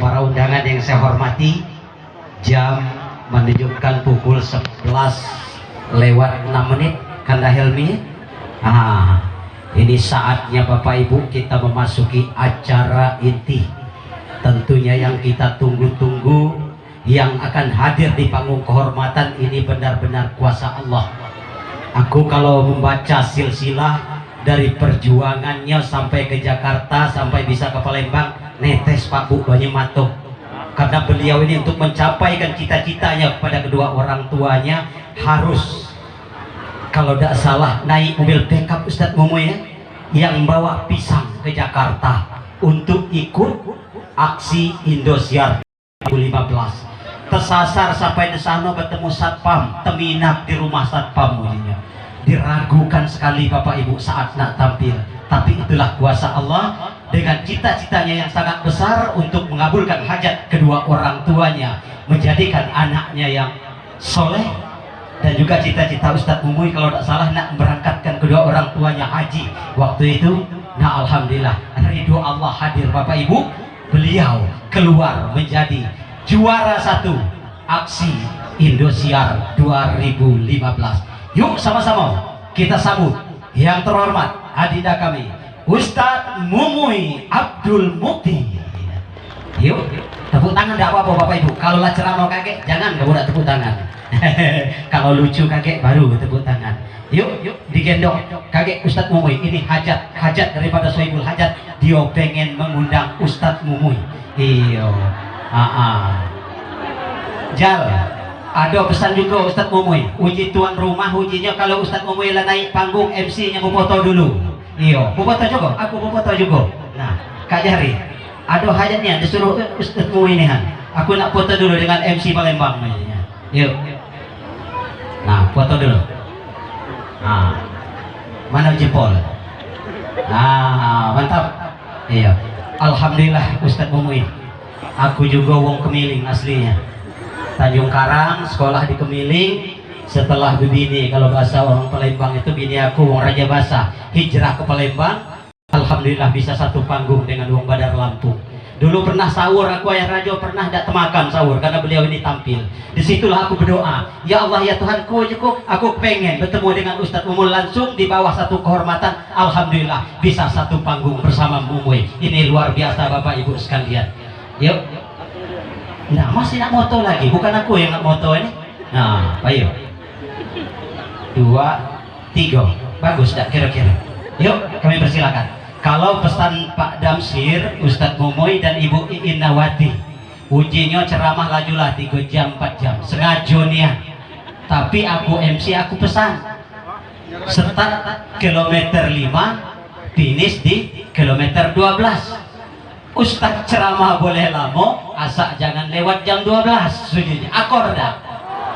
para undangan yang saya hormati, jam menunjukkan pukul 11 lewat 6 menit. Kanda Helmi, ini saatnya Bapak Ibu kita memasuki acara inti, tentunya yang kita tunggu-tunggu, yang akan hadir di panggung kehormatan ini benar-benar kuasa Allah. Aku kalau membaca silsilah dari perjuangannya sampai ke Jakarta, sampai bisa ke Palembang, netes Pak Bu Banyematok, karena beliau ini untuk mencapaikan cita-citanya kepada kedua orang tuanya harus, kalau tidak salah, naik mobil pickup Ustadz Mumoy yang bawa pisang ke Jakarta untuk ikut aksi Indosiar 2015. Tersasar sampai di sana bertemu satpam, teminap di rumah satpam mulinya. Diragukan sekali Bapak Ibu saat nak tampil, tapi itulah kuasa Allah dengan cita-citanya yang sangat besar untuk mengabulkan hajat kedua orang tuanya, menjadikan anaknya yang soleh. Dan juga cita-cita Ustadz Mumoy kalau tidak salah nak berangkatkan kedua orang tuanya haji waktu itu. Nah alhamdulillah ridho Allah hadir Bapak Ibu, beliau keluar menjadi juara 1 aksi Indosiar 2015. Yuk sama-sama kita sambut yang terhormat adinda kami Ustadz Mumoy Abdul Mukti. Yuk tepuk tangan, tidak apa-apa Bapak Ibu. Kalau lah ceramah kakek jangan, kamu tidak tepuk tangan. Kalau lucu kakek baru tepuk tangan. Yuk digendong kakek Ustadz Mumoy. Ini hajat daripada Sohibul Hajat, dia pengen mengundang Ustadz Mumoy. Iyo Jal, ada pesan juga Ustadz Mumoy. Uji tuan rumah, ujinya kalau Ustadz Mumoy lah naik panggung, MC-nya mau foto dulu. Iyo, mau foto juga, aku mau foto juga. Nah, Kak Jari, ada hajatnya disuruh Ustadz Mumoy ini han. Aku nak foto dulu dengan MC Palembang. Yuk. Nah, foto dulu. Nah, mana jempol? Mantap. Iya. Alhamdulillah Ustadz Mumoy. Aku juga wong Kemiling aslinya. Tanjung Karang, sekolah di Kemiling. Setelah bini, kalau bahasa orang Palembang itu bini aku wong Raja Basa, hijrah ke Palembang. Alhamdulillah bisa satu panggung dengan wong Badar Lampung. Dulu pernah sahur, aku Ayah Rajo pernah tidak makan sahur karena beliau ini tampil. Disitulah aku berdoa, ya Allah ya Tuhanku, aku pengen bertemu dengan Ustadz Mumoy langsung di bawah satu kehormatan. Alhamdulillah bisa satu panggung bersama Mumoy. Ini luar biasa Bapak Ibu sekalian. Yuk. Nah masih nak moto lagi, bukan aku yang nak moto ini. Nah ayo 2, 3, bagus tak kira-kira. Yuk kami persilakan. Kalau pesan Pak Damsir, Ustadz Mumoy dan Ibu Iin Nawati, ujinya ceramah lajulah 3 jam 4 jam sengaja nih. Tapi aku MC, aku pesan start kilometer 5, finish di kilometer 12. Ustadz ceramah boleh lama, asal jangan lewat jam 12 sudinya. Akor dah.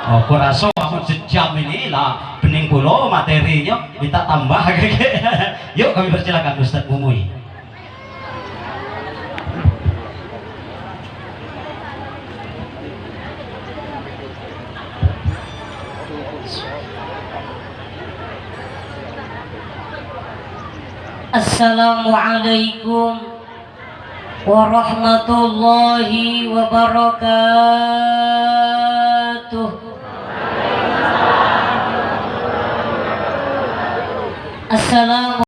Oh, aku rasa sejam ini lah bening pulau materinya minta tambah. Yuk kami persilakan Ustadz Mumoy. Assalamualaikum warahmatullahi wabarakatuh. Assalamualaikum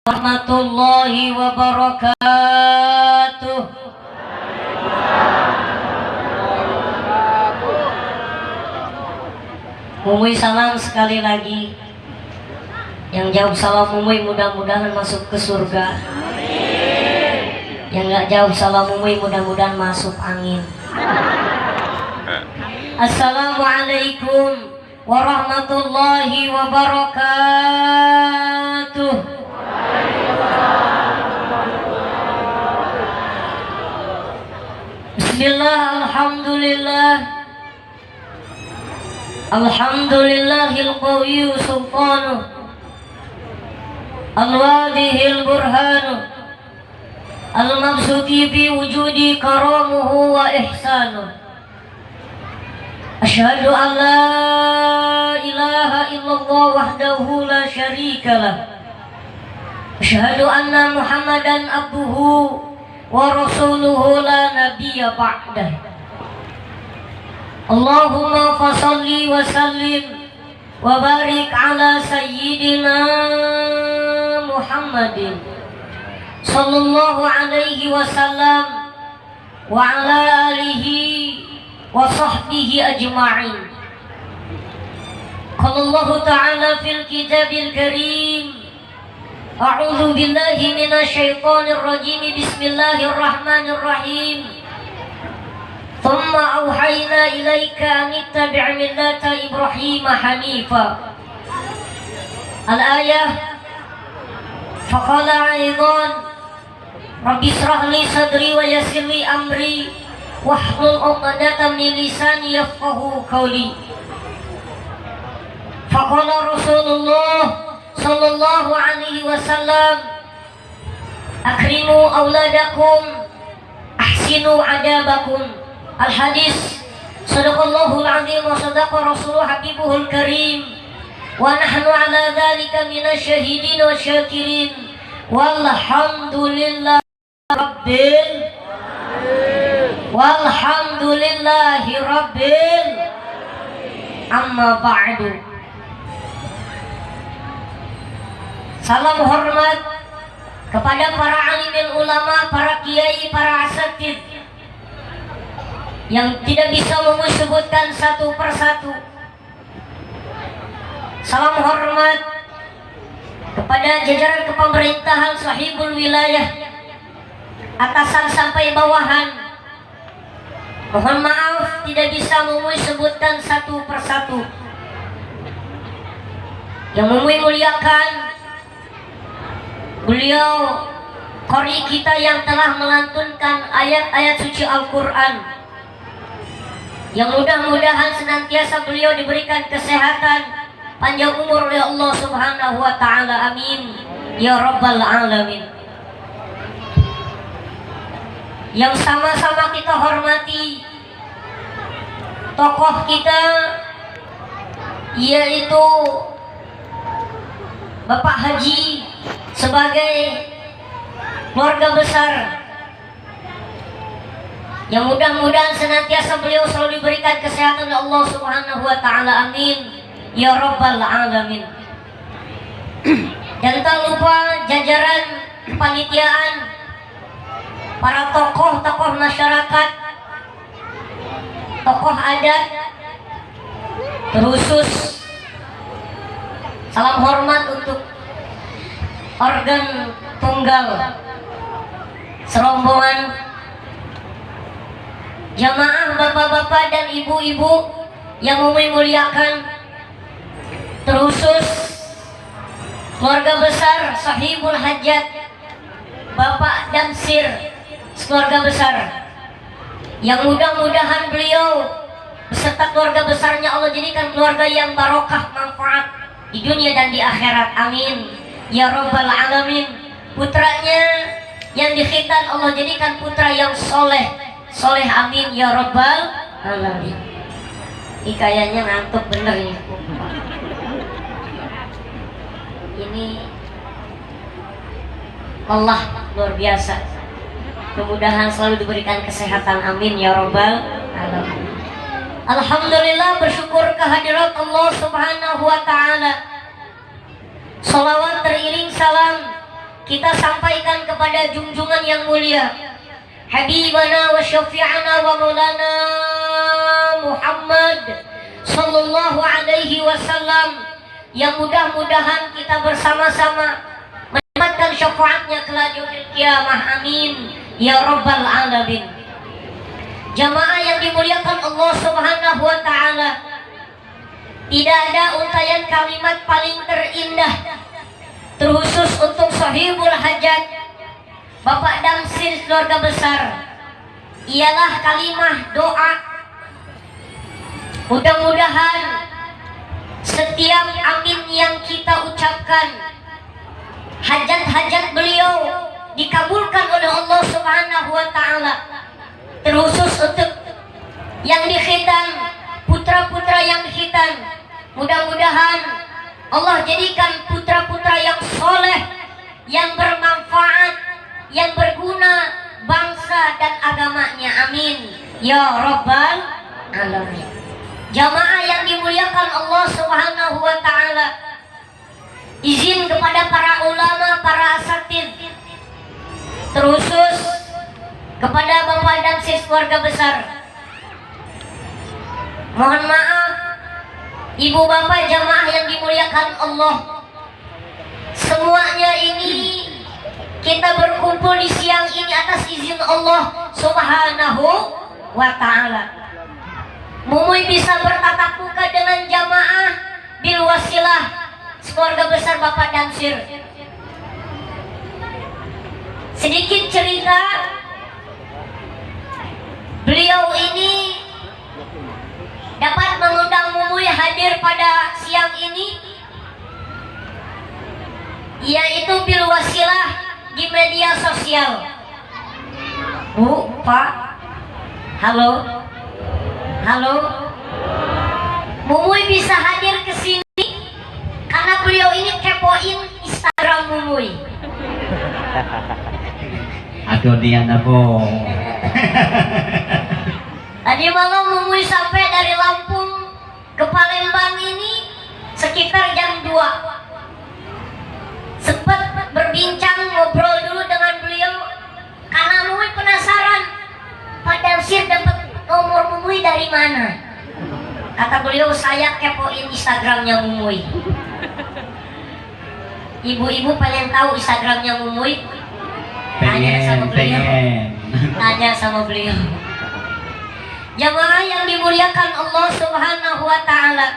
warahmatullahi wabarakatuh. Mumoy salam sekali lagi. Yang jawab salam Mumoy mudah-mudahan masuk ke surga. Yang nggak jawab salam Mumoy mudah-mudahan masuk angin. Assalamualaikum warahmatullahi wabarakatuh. Bismillah, alhamdulillah. Alhamdulillahil qawiyyu sultanuh, al-wadihil burhanuh, al-mabsuti bi wujudi karamuhu wa ihsanuh. Asyhadu an la ilaha illallah wahdahu la syarika lah. Asyhadu anna Muhammadan abduhu ورسوله لا نبي بعده اللهم فصل وسلم وبارك على سيدنا محمد صلى الله عليه وسلم وعلى آله وصحبه أجمعين. قال الله تعالى في الكتاب الكريم أعوذ بالله من الشيطان الرجيم بسم الله الرحمن الرحيم ثم أوحينا إليك أن اتبع ملة إبراهيم حنيفا الآية. فقال أيضا رب اشرح لي صدري ويسر لي أمري واحلل عقدة من لساني يفقهوا قولي. فقال رسول الله صلى الله عليه وسلم أكرموا أولادكم أحسنوا عذابكم. الحديث صدق الله العظيم وصدق رسوله حبيبه الكريم ونحن على ذلك من الشاهدين والشاكرين والحمد لله رب amma ba'du. Salam hormat kepada para alim ulama, para kiai, para asatidz yang tidak bisa menyebutkan satu persatu. Salam hormat kepada jajaran kepemerintahan sahibul wilayah, atasan sampai bawahan. Mohon maaf tidak bisa menyebutkan satu persatu. Yang memuliakan beliau qori kita yang telah melantunkan ayat-ayat suci Al-Quran, yang mudah-mudahan senantiasa beliau diberikan kesehatan, panjang umur oleh Allah Subhanahu wa Ta'ala, amin ya Rabbal Alamin. Yang sama-sama kita hormati tokoh kita, yaitu Bapak Haji sebagai keluarga besar, yang mudah-mudahan senantiasa beliau selalu diberikan kesehatan oleh Allah Subhanahu wa Ta'ala, amin ya Rabbal Alamin. Dan tak lupa jajaran kepanitiaan, para tokoh-tokoh masyarakat, tokoh adat, terusus salam hormat untuk organ tunggal serombongan jamaah bapak-bapak dan ibu-ibu yang memuliakan, terusus keluarga besar sahibul hajat Bapak Damsir keluarga besar, yang mudah-mudahan beliau beserta keluarga besarnya Allah jadikan keluarga yang barokah manfaat di dunia dan di akhirat, amin ya Rabbal Alamin. Putranya yang dikhitan Allah jadikan putra yang soleh, amin ya Rabbal Alamin. Ini kayaknya ngantuk bener nih. Ini Allah luar biasa. Mudah-mudahan selalu diberikan kesehatan, amin ya Rabbal Alamin. Alhamdulillah, bersyukur kehadirat Allah Subhanahu wa Ta'ala. Salawat teriring salam kita sampaikan kepada junjungan yang mulia, Habibana wa syafi'ana wa maulana Muhammad sallallahu alaihi wasallam, yang mudah-mudahan kita bersama-sama mendapatkan syafaatnya kelak di yaumil qiyamah, amin ya Rabbal Alamin. Jamaah yang dimuliakan Allah Subhanahu wa Ta'ala, tidak ada untayan kalimat paling terindah terkhusus untuk sahibul hajat Bapak Damsir keluarga besar, ialah kalimah doa. Mudah-mudahan setiap amin yang kita ucapkan, hajat-hajat beliau dikabulkan oleh Allah Subhanahu wa Ta'ala. Terkhusus untuk yang dikhitan, putra-putra yang dikhitan, mudah-mudahan Allah jadikan putra-putra yang soleh, yang bermanfaat, yang berguna bangsa dan agamanya. Amin ya rabbal alamin. Jamaah yang dimuliakan Allah Subhanahu wa taala, izin kepada para ulama, para asatid, terusus kepada bapak dan sis keluarga besar, mohon maaf ibu bapak jamaah yang dimuliakan Allah, semuanya ini kita berkumpul di siang ini atas izin Allah Subhanahu wa taala. Mumuy bisa bertatap muka dengan jamaah bil wasilah keluarga besar Bapak Damsir. Sedikit cerita, beliau ini dapat mengundang Mumuy hadir pada siang ini, yaitu bil wasilah di media sosial. Bu, Pak, halo, halo. Mumuy bisa hadir ke sini karena beliau ini kepoin Instagram Mumuy. Aduh dia nabo. Tadi malam Mumuy sampai dari Lampung ke Palembang ini sekitar jam 2. Sempat berbincang, ngobrol dulu dengan beliau karena Mumuy penasaran Pak Damsir dapat nomor Mumuy dari mana. Kata beliau, saya kepoin Instagramnya Mumuy. Ibu-ibu pengen tahu Instagramnya Mumuy? Tanya sama beliau. Tanya sama beliau. Jamaah yang dimuliakan Allah Subhanahu wa taala.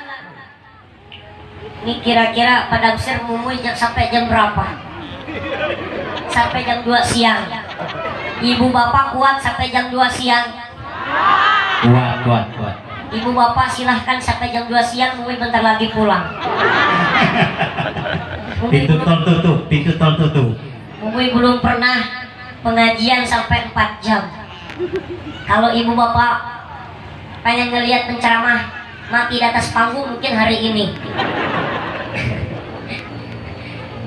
Ini kira-kira pada Damsir Mumuy sampai jam berapa? Sampai jam 2 siang. Ibu bapak kuat sampai jam 2 siang? Kuat. Ibu bapak silahkan sampai jam 2 siang, Mumuy bentar lagi pulang. Pintu tol tutup. Mumuy belum pernah pengajian sampai 4 jam. Kalau ibu bapak pengen ngelihat penceramah mati di atas panggung, mungkin hari ini.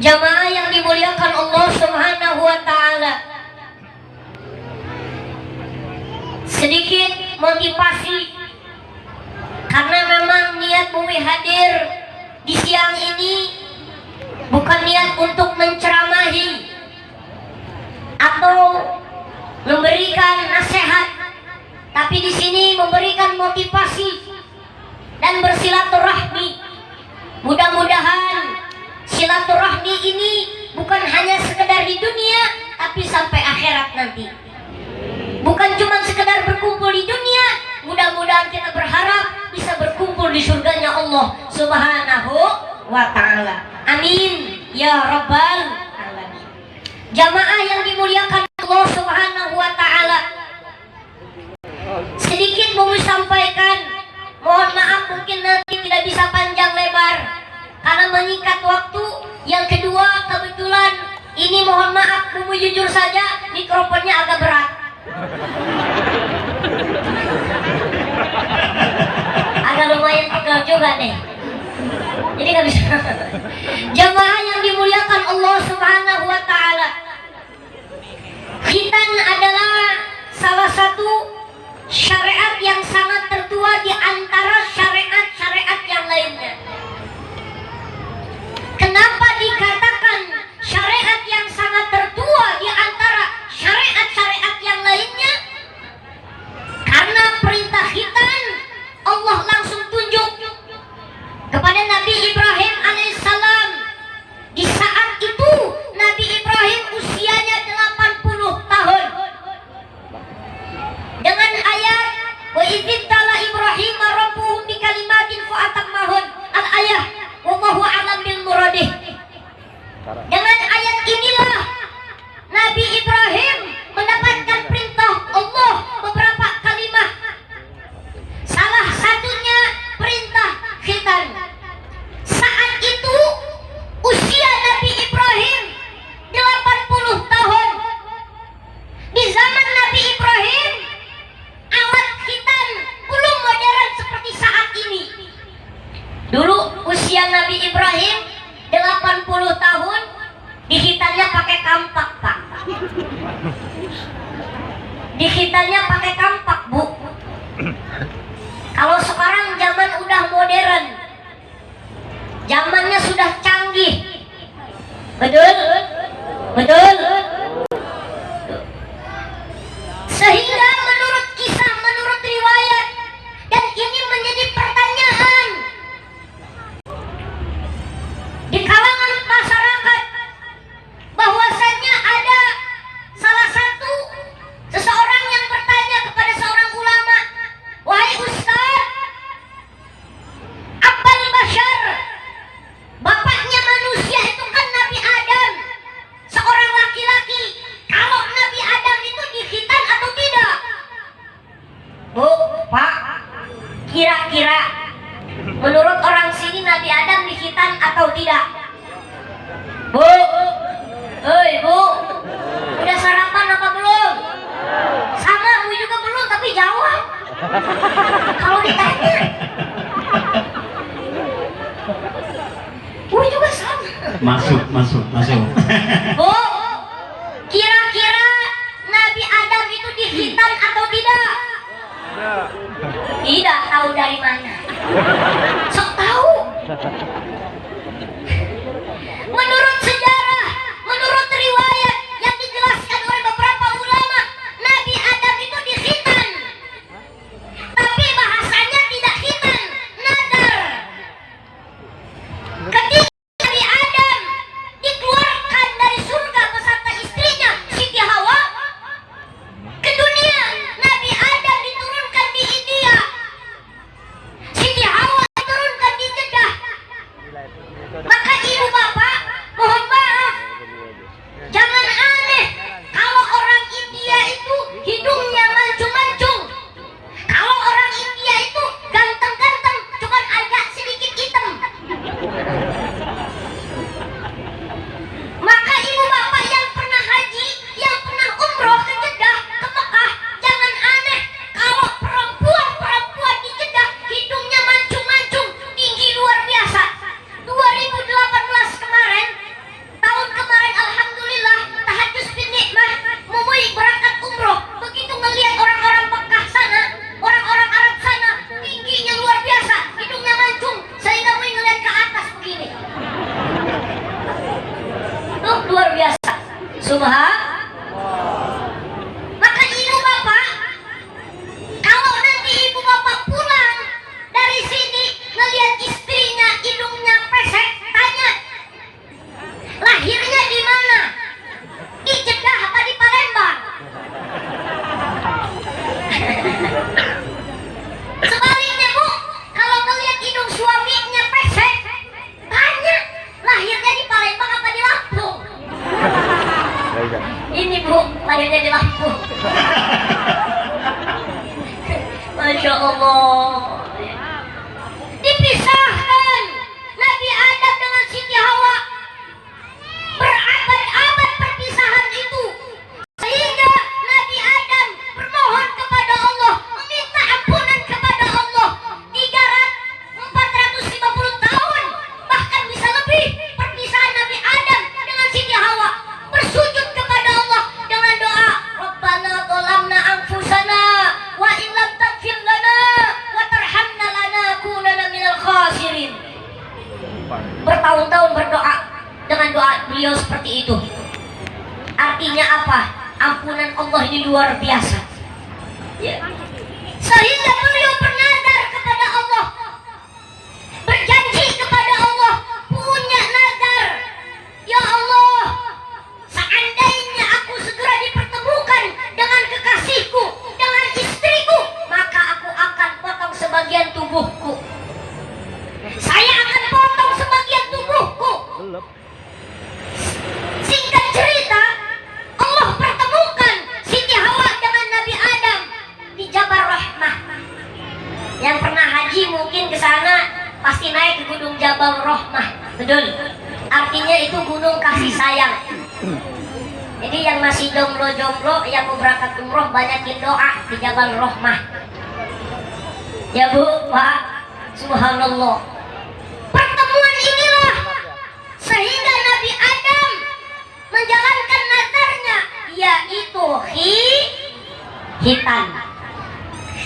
Jamaah yang dimuliakan Allah Subhanahu wa taala, sedikit motivasi karena memang niat Mumuy hadir di siang ini bukan niat untuk menceramahi atau memberikan nasihat, tapi di sini memberikan motivasi dan bersilaturahmi. Mudah-mudahan silaturahmi ini bukan hanya sekedar di dunia, tapi sampai akhirat nanti. Bukan cuma sekedar berkumpul di dunia, mudah-mudahan kita berharap bisa berkumpul di surganya Allah Subhanahu wa taala. Amin ya rabbal alamin. Jamaah yang dimuliakan Allah Subhanahu wa taala, sedikit mau sampaikan, mohon maaf mungkin nanti tidak bisa panjang lebar karena mengikat waktu. Yang kedua, kebetulan ini mohon maaf Mumuy jujur saja mikrofonnya agak berat. Agak lumayan pegal juga nih. Jadi nggak bisa. Jamaah yang dimuliakan Allah Subhanahu wa taala, khitan adalah salah satu syariat yang sangat tertua di antara syariat-syariat yang lainnya. Kenapa dikatakan syariat yang sangat tertua di antara syariat-syariat yang lainnya? Karena perintah khitan Allah langsung tunjuk kepada Nabi Ibrahim alaihissalam Dikhitannya pakai kampak, Bu. Kalau sekarang zaman udah modern, zamannya sudah canggih. Betul? Betul? Sehingga menurut kisah, menurut riwayat, dan ini menjadi pertanyaan di kalangan masyarakat, bahwasanya ada salah satu seseorang yang bertanya kepada seorang ulama, "Wahai Ustaz, Abul Bashar, bapaknya manusia itu kan Nabi Adam, seorang laki-laki. Kalau Nabi Adam itu dikhitan atau tidak?" Bu, Pak, kira-kira menurut orang sini Nabi Adam dikhitan atau tidak? Bu, hei Bu, udah sarapan apa belum? Sama, Bu juga belum, tapi jawab. Kalau ditanya, Bu juga sama. Masuk. Bu, kira-kira Nabi Adam itu dikhitan atau tidak? Tidak. Tahu dari mana? Sok tahu. Menurut sejarah, menurut riwayat yang dijelaskan oleh beberapa ulama, Nabi Adam itu dikhitan. Tapi bahasanya tidak khitan, nadar. Ketika Nabi Adam dikeluarkan dari surga beserta istrinya Siti Hawa ke dunia, Nabi Adam diturunkan di India, Siti Hawa diturunkan di Jeddah. Maka ibu bapak, mohon maaf, jangan aneh kalau orang India itu hidungnya mancung-mancung, kalau orang India itu ganteng-ganteng, cuman agak sedikit hitam. Maka ibu bapak yang pernah haji, yang pernah umroh ke Jeddah, ke Mekah, jangan aneh kalau perempuan-perempuan di Jeddah hidungnya mancung-mancung, tinggi luar biasa. 2018 kemarin, tahun kemarin, alhamdulillah, tahajud bin nikmah, Mumui berangkat umroh. Begitu ngelihat orang-orang Mekah sana, orang-orang Arab sana, tingginya luar biasa, hidungnya mancung, sehingga Mumui ngelihat ke atas begini. Tuh luar biasa. Maka ibu bapak, kalau nanti ibu bapak pulang dari sini ngelihat istrinya hidungnya pesek, tanya, lahirnya di mana? Di Jeddah apa di Palembang? Sebaliknya Bu, kalau ngelihat hidung suaminya pesek, tanya, lahirnya di Palembang apa di Lampung? Ini Bu, lahirnya di Lampung. Masya Allah. Dipisahkan Nabi Adam dengan Siti Hawa, berabad-abad perpisahan itu, sehingga Nabi Adam bermohon kepada Allah, meminta ampunan kepada Allah 450 tahun, bahkan bisa lebih perpisahan Nabi Adam dengan Siti Hawa, bersujud kepada Allah dengan doa, Rabbana zalamna anfusana wa in lam taghfir lana wa tarhamna lanakunanna minal khasirin. Bertahun-tahun berdoa dengan doa beliau seperti itu. Artinya apa? Ampunan Allah ini luar biasa. Ya. Sehingga beliau bernadar kepada Allah, berjanji kepada Allah, punya nadar, ya Allah, seandainya aku segera dipertemukan dengan kekasihku, dengan istriku, maka aku akan potong sebagian tubuhku. Saya akan potong sebagian tubuhku. Singkat cerita, Allah pertemukan Siti Hawa dengan Nabi Adam di Jabal Rahmah. Yang pernah haji mungkin ke sana pasti naik ke gunung Jabal Rahmah. Betul. Artinya itu gunung kasih sayang. Jadi yang masih jomblo-jomblo yang mau berangkat umroh banyakin doa di Jabal Rahmah. Ya Bu, Pak, subhanallah. Pertemuan inilah sehingga Nabi Adam menjalankan nadarnya, yaitu hitan.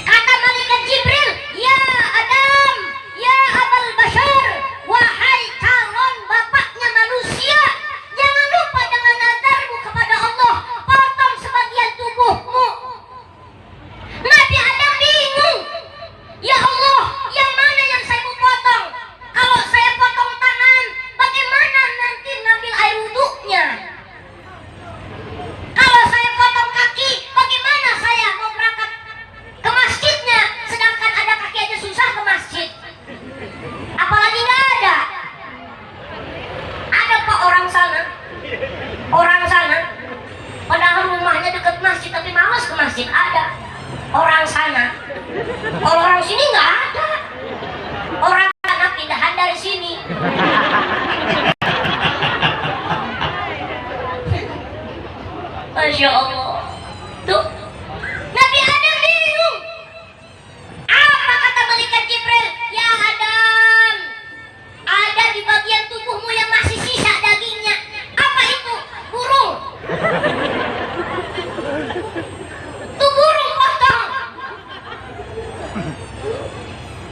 Kata malaikat Jibril, ya Adam, ya Abal Bashar, wahai calon bapaknya manusia, jangan lupa dengan nadarmu kepada Allah, potong sebagian tubuhmu. Nabi Adam bingung, ya Allah, yang mana yang saya mau potong? Kalau saya potong tangan, bagaimana nanti ngambil air wuduknya? Kalau saya potong kaki, bagaimana saya mau berangkat ke masjidnya? Sedangkan ada kaki aja susah ke masjid, apalagi nggak ada. Ada pak orang sana, padahal rumahnya dekat masjid tapi malas ke masjid. Ada orang sana, kalau orang sini nggak ada. Orang sana pindahan dari sini. Masya Allah. Tuh, Nabi Adam bingung. Apa kata malaikat Jibril? Ya Adam, ada di bagian tubuhmu yang masih sisa dagingnya. Apa itu? Burung. Tuh burung potong.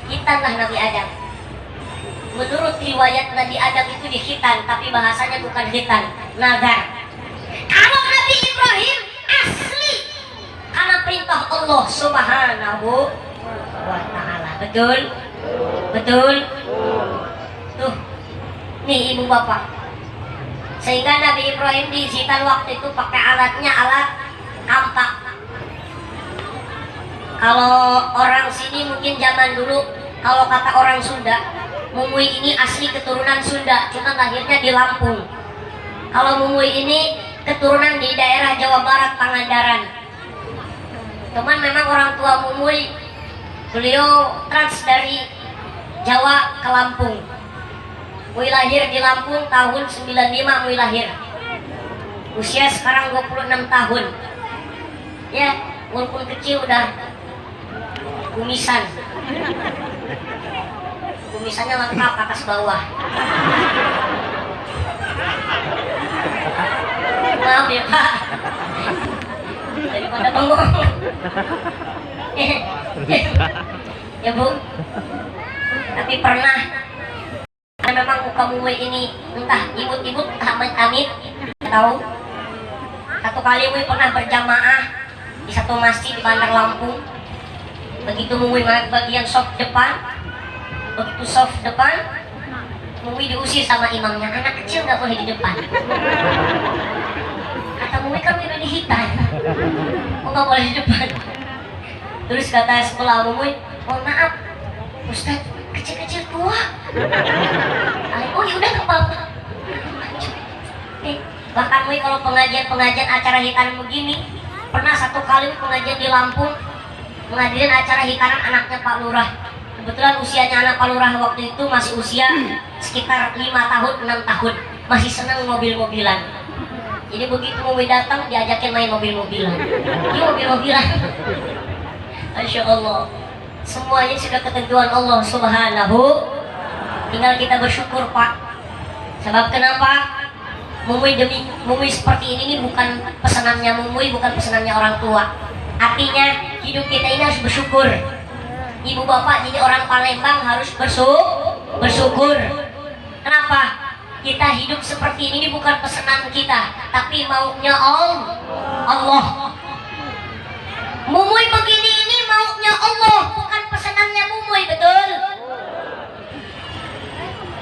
Hitanlah Nabi Adam. Menurut riwayat Nabi Adam itu dihitan, tapi bahasanya bukan hitan, nagar. Kalau Nabi Ibrahim asli karena perintah Allah Subhanahu wa ta'ala. Betul? Betul? Tuh, nih ibu bapak. Sehingga Nabi Ibrahim di hitan waktu itu pakai alatnya alat kampak. Kalau orang sini mungkin zaman dulu, kalau kata orang Sunda, Mumui ini asli keturunan Sunda, cuma lahirnya di Lampung. Kalau Mumui ini keturunan di daerah Jawa Barat, Pangandaran. Cuman memang orang tua Mumui, beliau trans dari Jawa ke Lampung. Mui lahir di Lampung tahun 95, Mui lahir. Usia sekarang 26 tahun. Ya, walaupun kecil udah kumisan. Kumisannya lengkap atas bawah. Maaf ya Pak, daripada bengong. Ya Bu, tapi pernah memang muka Mui ini entah imut-imut entah amit-amit, tahu. Satu kali Mui pernah berjamaah di satu masjid di Bandar Lampung. Begitu Mui bagian soft depan, begitu soft depan, Mui diusir sama imamnya. Anak kecil nggak boleh di depan. Kata Mui kan udah dihitan, kok nggak boleh di depan. Terus kata sekolah Mui, mohon maaf Ustaz, kecil-kecil tua. Oh ya udah nggak apa-apa. Bahkan Mui kalau pengajian acara hitanan begini, pernah satu kali pengajian di Lampung menghadirin acara hitanan anaknya Pak Lurah. Kebetulan usianya anak Pak Lurah waktu itu masih usia sekitar 5 tahun, 6 tahun, masih senang mobil-mobilan. Jadi begitu Mui datang diajakin main mobil-mobilan. Ini mobil-mobilan. Masya Allah. Semuanya sudah ketentuan Allah Subhanahu. Tinggal kita bersyukur Pak. Sebab kenapa? Mumui seperti ini bukan pesanannya Mumui, bukan pesanannya orang tua. Artinya hidup kita ini harus bersyukur. Ibu bapak jadi orang Palembang harus bersyukur. Kenapa? Kita hidup seperti ini bukan pesanan kita, tapi maunya Allah. Mumui begini ini maunya Allah, bukan pesanannya Mumui, betul?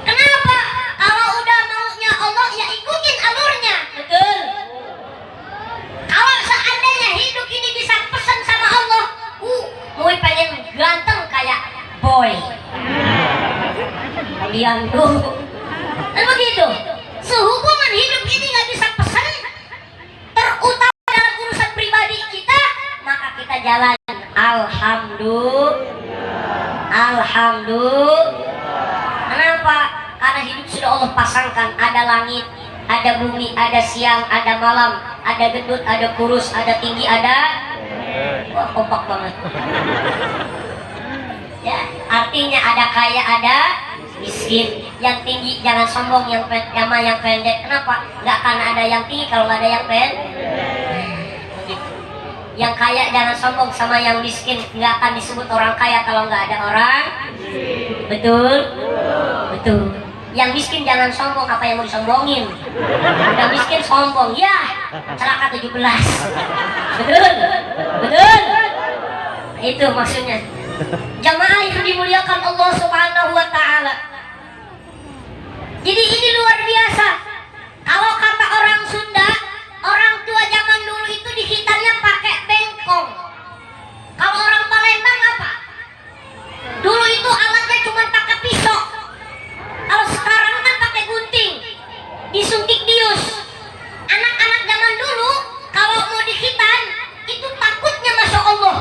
Kenapa? Kalau udah maunya Allah ya ikutin alurnya, betul? Kalau seandainya hidup ini bisa pesan sama Allah, Mui pengen ganteng kayak boy. Kalian tuh, dan begitu. Sehubungan hidup ini nggak bisa pesan, terutama dalam urusan pribadi kita, maka kita jalan. Alhamdulillah. Kenapa? Karena hidup sudah Allah pasangkan. Ada langit, ada bumi, ada siang, ada malam, ada gendut, ada kurus, ada tinggi, ada. Wah, kompak banget. Ya, artinya ada kaya, ada miskin. Yang tinggi jangan sombong, yang pendek. Kenapa? Nggak akan ada yang tinggi kalau nggak ada yang pendek. Begitu. Yang kaya jangan sombong sama yang miskin. Nggak akan disebut orang kaya kalau nggak ada orang. Betul? Betul. Yang miskin jangan sombong, apa yang mau disombongin? Udah miskin sombong, ya celaka 17. Betul? Betul? Itu maksudnya. Jamaah itu dimuliakan Allah Subhanahu wa Ta'ala. Jadi ini luar biasa. Kalau kata orang Sunda, orang tua zaman dulu itu dihitannya pakai bengkong. Kalau orang Palembang apa? Dulu itu alatnya cuma pakai pisau. Kalau sekarang kan pakai gunting, disuntik bius. Anak-anak zaman dulu kalau mau dihitan itu takutnya, masya Allah.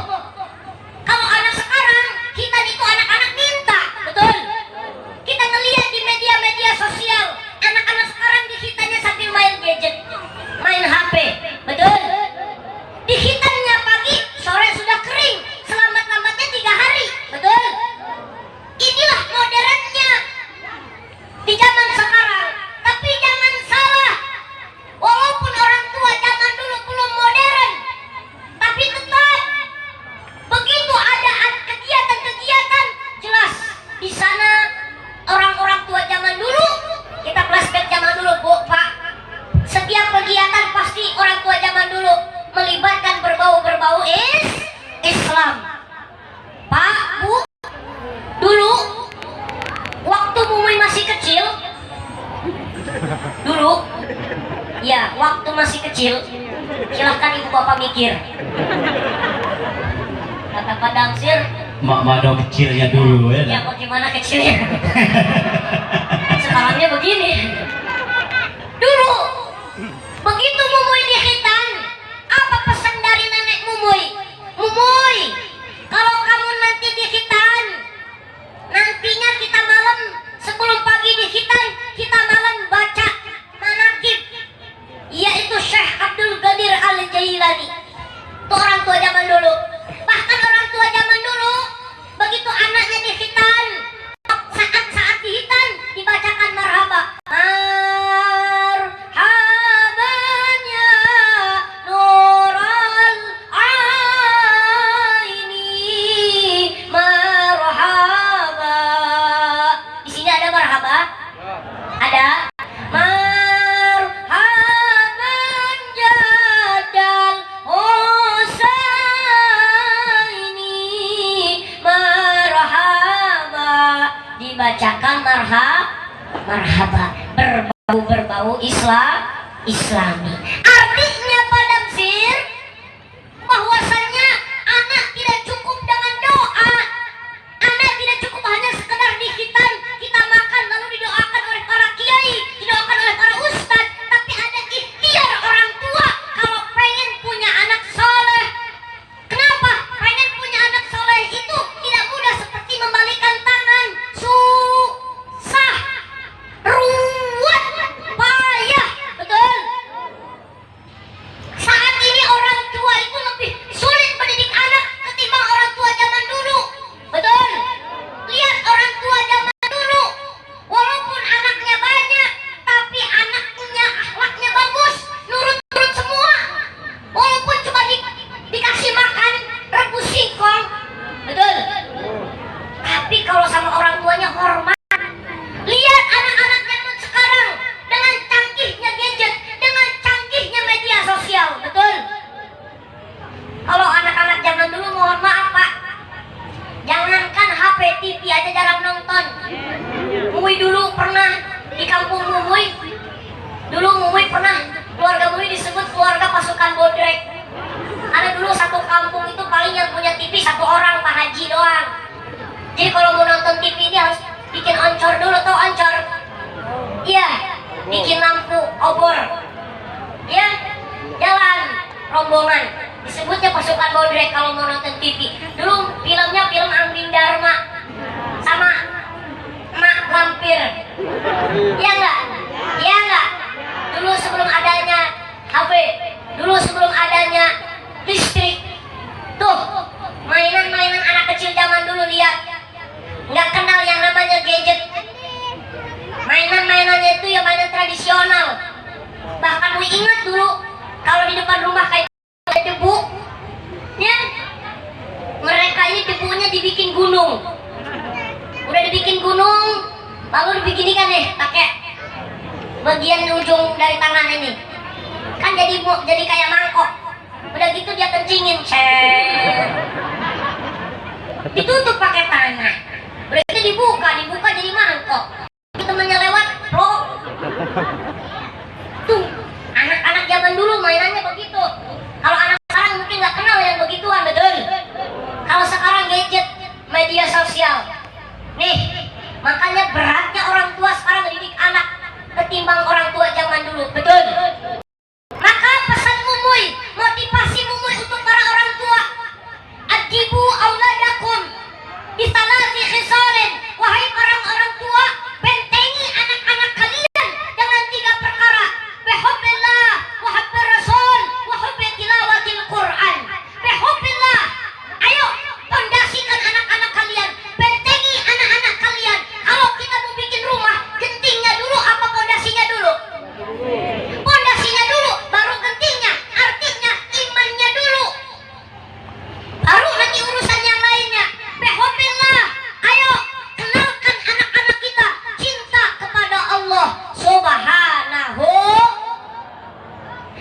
Kalau anak sekarang hitan itu anak-anak minta, betul? Kita ngelihat di media-media sosial, anak-anak sekarang dihitannya sambil main gadget, main HP, betul? Dihitannya pagi, sore sudah kering, selambat-lambatnya 3 hari, betul? Inilah modernnya di zaman sekarang. Tapi jangan salah, walaupun orang tua zaman dulu belum modern, tapi tetap begitu ada kegiatan-kegiatan, jelas di sana orang-orang tua zaman dulu. Kita flashback zaman dulu, Bu, Pak. Setiap kegiatan pasti orang tua zaman dulu melibatkan berbau-berbau Islam. Pak, Bu, dulu waktu Mumi masih kecil, dulu ya waktu masih kecil, silahkan ibu bapak mikir. Kata Pak Damsir, Mak Mado kecilnya dulu ya. ya bagaimana kecilnya? Sekarangnya begini. Dulu begitu Mumuy dihitan, apa pesan dari nenek Mumuy? Mumuy, kalau kamu nanti dihitan, nantinya kita malam sebelum pagi dihitan, kita malam baca manakib, yaitu Syekh Abdul Qadir Al-Jailani. Itu orang tua zaman dulu. Bahkan orang tua zaman dulu, begitu anaknya dihitan, saat dihitan dibacakan marhaba. Marhaban ya nural aini, marhaba. Di sini ada marhaba? Ada? Marhaban jadal Husaini, marhaba. Dibacakan marhaba, berbau Islami. Artinya Pak Damsir, bahwasannya anak tidak cukup dengan doa. Anak tidak cukup hanya sekedar dihitan, kita makan lalu didoakan oleh para kiai, didoakan oleh para ustadz, tapi ada ikhtiar orang tua kalau pengen punya anak soleh. Kenapa? Pengen punya anak soleh itu tidak mudah seperti membalikan tangan. Susah, ruwet, payah, betul? Saat ini orang tua itu lebih sulit mendidik anak ketimbang orang tua zaman dulu, betul? Lihat orang tua zaman dulu, walaupun anaknya banyak, tapi anaknya akhlaknya bagus, nurut-nurut semua. Walaupun cuma dikasih makan rebus singkong, betul? Tapi kalau sama orang tuanya hormat. Lihat anak-anak zaman sekarang dengan canggihnya gadget, dengan canggihnya media sosial, betul? Kalau anak-anak zaman dulu, mohon maaf Pak, jangankan HP, TV aja jarang nonton. Mumuy dulu pernah di kampung Mumuy, dulu Mumuy pernah, keluarga Mumuy disebut keluarga pasukan bodrek. Ada dulu satu kampung itu paling yang punya TV 1 orang, Pak Haji doang. Jadi kalau mau nonton TV ini harus bikin oncor dulu, tau oncor? Iya, bikin lampu obor. Ya, jalan rombongan. Disebutnya pasukan bodrek kalau mau nonton TV. Dulu filmnya film Angling Dharma sama Mak Lampir. Iya enggak? Iya enggak? Dulu sebelum adanya HP, dulu sebelum adanya listrik. Tuh, mainan-mainan anak kecil zaman dulu, lihat. Nggak kenal yang namanya gadget. Mainan-mainannya itu ya mainan tradisional. Bahkan gue ingat dulu kalau di depan rumah kayak debu, dibikin gunung. Udah dibikin gunung, lalu dibikin ikan nih, pakai bagian ujung dari tangan ini. Kan jadi kayak mangkok. Udah gitu dia kencingin. Ditutup pakai tanah. Berarti dibuka jadi mangkok. Temennya lewat, bro. Tuh, anak-anak zaman dulu mainannya begitu. Kalau anak sekarang mungkin nggak kenal yang begituan, betul. Kalau sekarang gadget, media sosial. Nih, makanya beratnya orang tua sekarang mendidik anak ketimbang orang tua zaman dulu, betul. Maka pesan Mumuy, motivasi Mumuy untuk para orang tua, adibu auladakum bisalasi khisalin. Wahai orang tua, bentengi anak-anak kalian dengan 3 perkara: bihubbillah, wa hubbir rasul, wa hubbi tilawatil Quran. Bihubbillah, ayo pondasikan anak-anak kalian, bentengi anak-anak kalian. Kalau kita mau bikin rumah, gentingnya dulu apa pondasinya dulu? Pondasinya dulu, baru gentingnya. Artinya imannya dulu, baru nanti urusan yang lainnya. Bihubbillah, ayo kenalkan anak-anak kita cinta kepada Allah Subhanahu.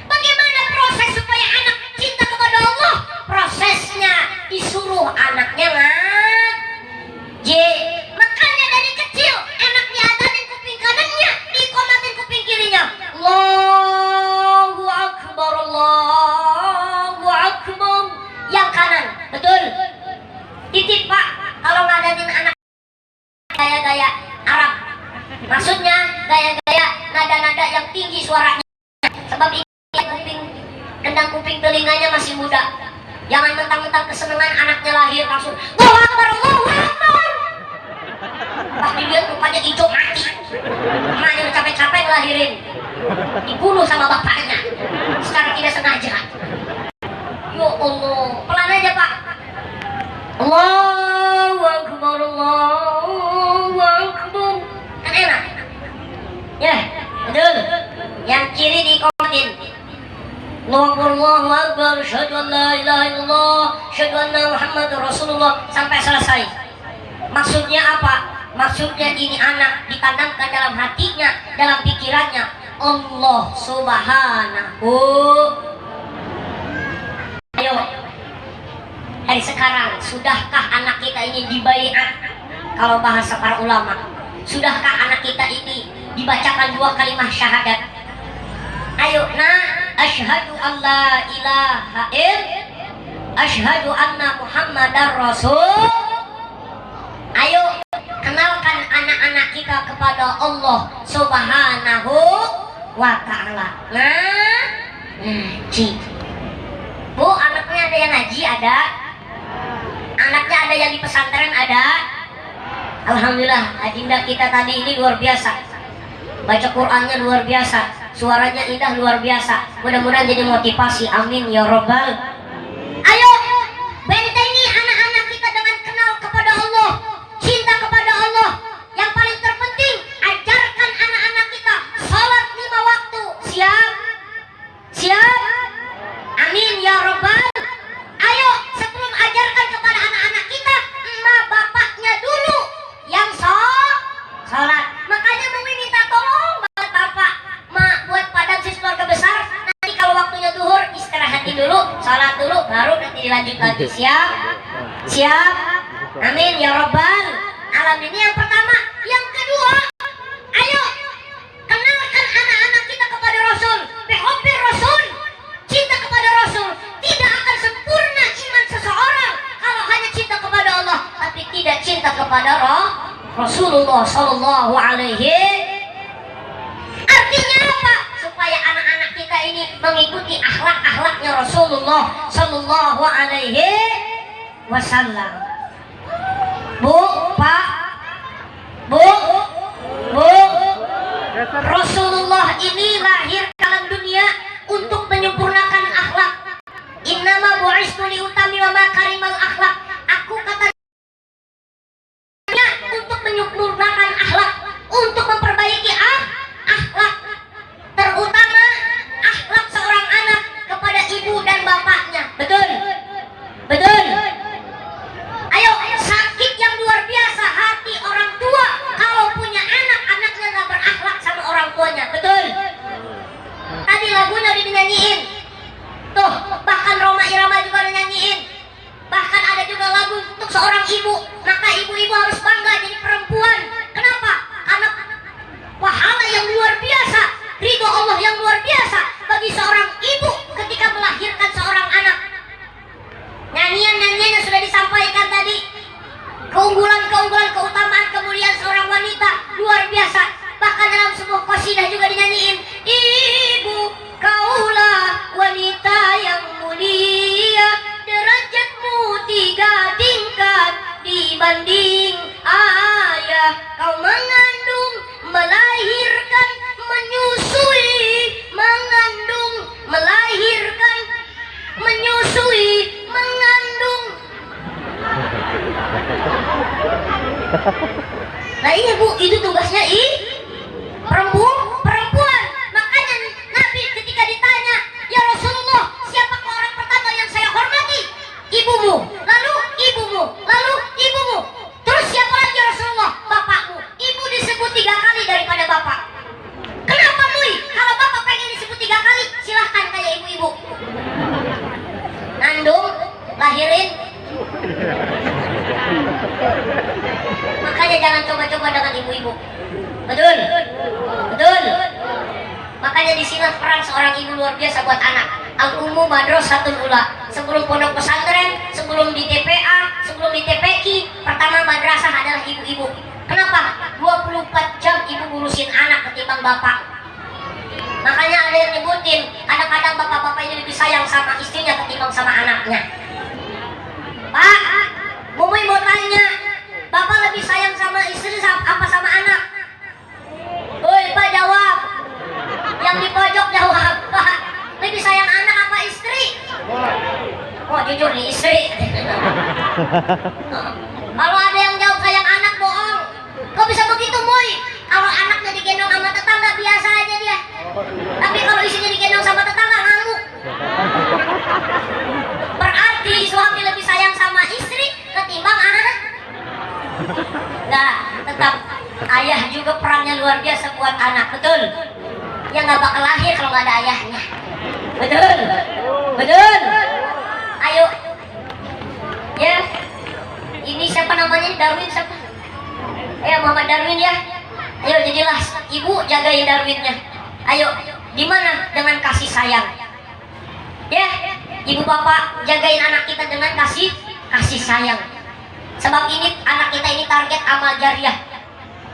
Bagaimana proses supaya anak cinta kepada Allah? Prosesnya disuruh anaknya ngaji. Makanya dari kecil anak diadanin kuping kanannya, diikomatin kuping kirinya. Allahu Akbar, Allahu Akbar. Yang kanan, betul. Titip Pak, kalau ngadain anak gaya-gaya Arab, maksudnya gaya-gaya nada-nada yang tinggi suaranya. Sebab ini kendang kuping telinganya masih muda. Jangan mentang-mentang kesenangan anaknya lahir langsung Allahu Akbar, Allahu Akbar. Pas dilihat rupanya hijau mati. Emaknya udah capek-capek ngelahirin, dibunuh sama bapaknya secara tidak sengaja. Ya Allah, pelan aja Pak. Allahu Akbar, Allahu Akbar. Kan enak. Ya, betul. Yang kiri dikomatin. Allahu Akbar, asyhadu an la ilaha illallah, asyhadu anna Muhammadar Rasulullah sampai selesai. Maksudnya apa? Maksudnya ini anak ditanamkan dalam hatinya, dalam pikirannya Allah Subhanahu. Ayo, dari sekarang, sudahkah anak kita ini dibaiat? Kalau bahasa para ulama, sudahkah anak kita ini dibacakan 2 kalimat syahadat? Ayo, asyhadu an la ilaha illallah, asyhadu anna Muhammadar Rasul. Ayo, kenalkan anak-anak kita kepada Allah Subhanahu wa ta'ala. Ngaji. Bu, anaknya ada yang ngaji? Ada. Anaknya ada yang di pesantren? Ada. Alhamdulillah, adinda kita tadi ini luar biasa. Baca Qur'annya luar biasa, suaranya indah luar biasa. Mudah-mudahan jadi motivasi. Amin ya robbal. Ayo, bentengi anak-anak kita dengan kenal kepada Allah, cinta kepada Allah. Yang paling terpenting, ajarkan anak-anak kita salat 5 waktu. Siap? Siap? Amin ya robbal. Ayo, sebelum ajarkan kepada anak-anak kita, emak bapaknya dulu yang sholat. Makanya Mumi minta tolong banget bapak, mak, buat padang sis keluarga besar. Nanti kalau waktunya duhur, istirahatin dulu, sholat dulu, baru nanti dilanjut lagi. Siap? Siap? Amin ya robbal alamin. Ini yang pertama. Yang kedua, ayo kenalkan anak-anak kita kepada Rasul. Bihubbir Rasul, cinta kepada Rasul. Tidak akan sempurna iman seseorang kalau hanya cinta kepada Allah tapi tidak cinta kepada Rasulullah Sallallahu Alaihi. Artinya apa? Supaya anak-anak kita ini mengikuti akhlak-akhlaknya Rasulullah Sallallahu Alaihi Wasallam. Bu, Pak, Bu, Rasulullah ini lahir ke dalam dunia untuk menyempurnakan akhlak. Innama bu'istu liutammima makarimal akhlak. Aku katanya untuk menyempurnakan akhlak, untuk memperbaiki akhlak, terutama akhlak seorang anak kepada ibu dan bapaknya. Betul? Betul? Ayo, seorang ibu, maka ibu-ibu harus bangga jadi perempuan. Kenapa? Karena pahala yang luar biasa, ridho Allah yang luar biasa bagi seorang ibu ketika melahirkan seorang anak. Nyanyian-nyanyian yang sudah disampaikan tadi, keunggulan-keunggulan, keutamaan, kemuliaan seorang wanita luar biasa. Bahkan dalam sebuah qasidah juga dinyanyiin, ibu kaulah wanita yang mulia, derajatmu 3 tingkat dibanding ayah. Kau mengandung, melahirkan, menyusui, mengandung, melahirkan, menyusui, mengandung. Nah ini Bu, itu tugasnya perempuan. Makanya Nabi ketika ditanya, ya Rasulullah, siapakah orang pertama yang saya hormati? Ibumu, lalu ibumu, lalu ibumu. Terus siapa lagi ya Rasulullah? Bapakmu. Ibu disebut 3 kali daripada bapak. Kenapa Mui? Kalau bapak pengen disebut 3 kali, silahkan kayak ibu-ibu. Nandung, lahirin. Makanya jangan coba-coba dengan ibu-ibu. Betul? Betul? Makanya di sini peran seorang ibu luar biasa buat anak. Al-Ummu Madrasatul Ula. Sebelum pondok pesantren, sebelum di TPA, sebelum di TPQ, pertama madrasah adalah ibu-ibu. Kenapa? 24 jam ibu ngurusin anak ketimbang bapak. Makanya ada yang nyebutin, kadang-kadang bapak-bapak ini lebih sayang sama istrinya ketimbang sama anaknya. Pak, Mumi mau tanya, bapak lebih sayang sama istri apa sama anak? Woi Pak, jawab. Yang di pojok jawab. Pak, lebih sayang anak apa istri? Oh jujur nih, istri. Kalau ada yang jawab sayang anak, bohong. Kok bisa begitu Mui? Kalau anaknya digendong sama tetangga biasa aja dia. Tapi kalau istrinya digendong sama tetangga ngamuk. Berarti suami lebih sayang sama istri ketimbang anak. Nah, tetap ayah juga perannya luar biasa buat anak, betul? Yang nggak bakal lahir kalau nggak ada ayahnya, betul? Betul? Ayo, ya. Ini siapa namanya? Darwin siapa? Muhammad Darwin ya. Ayo jadilah ibu jagain Darwinnya. Ayo, gimana dengan kasih sayang? Ya, ibu bapak jagain anak kita dengan kasih sayang. Sebab ini anak kita ini target amal jariah.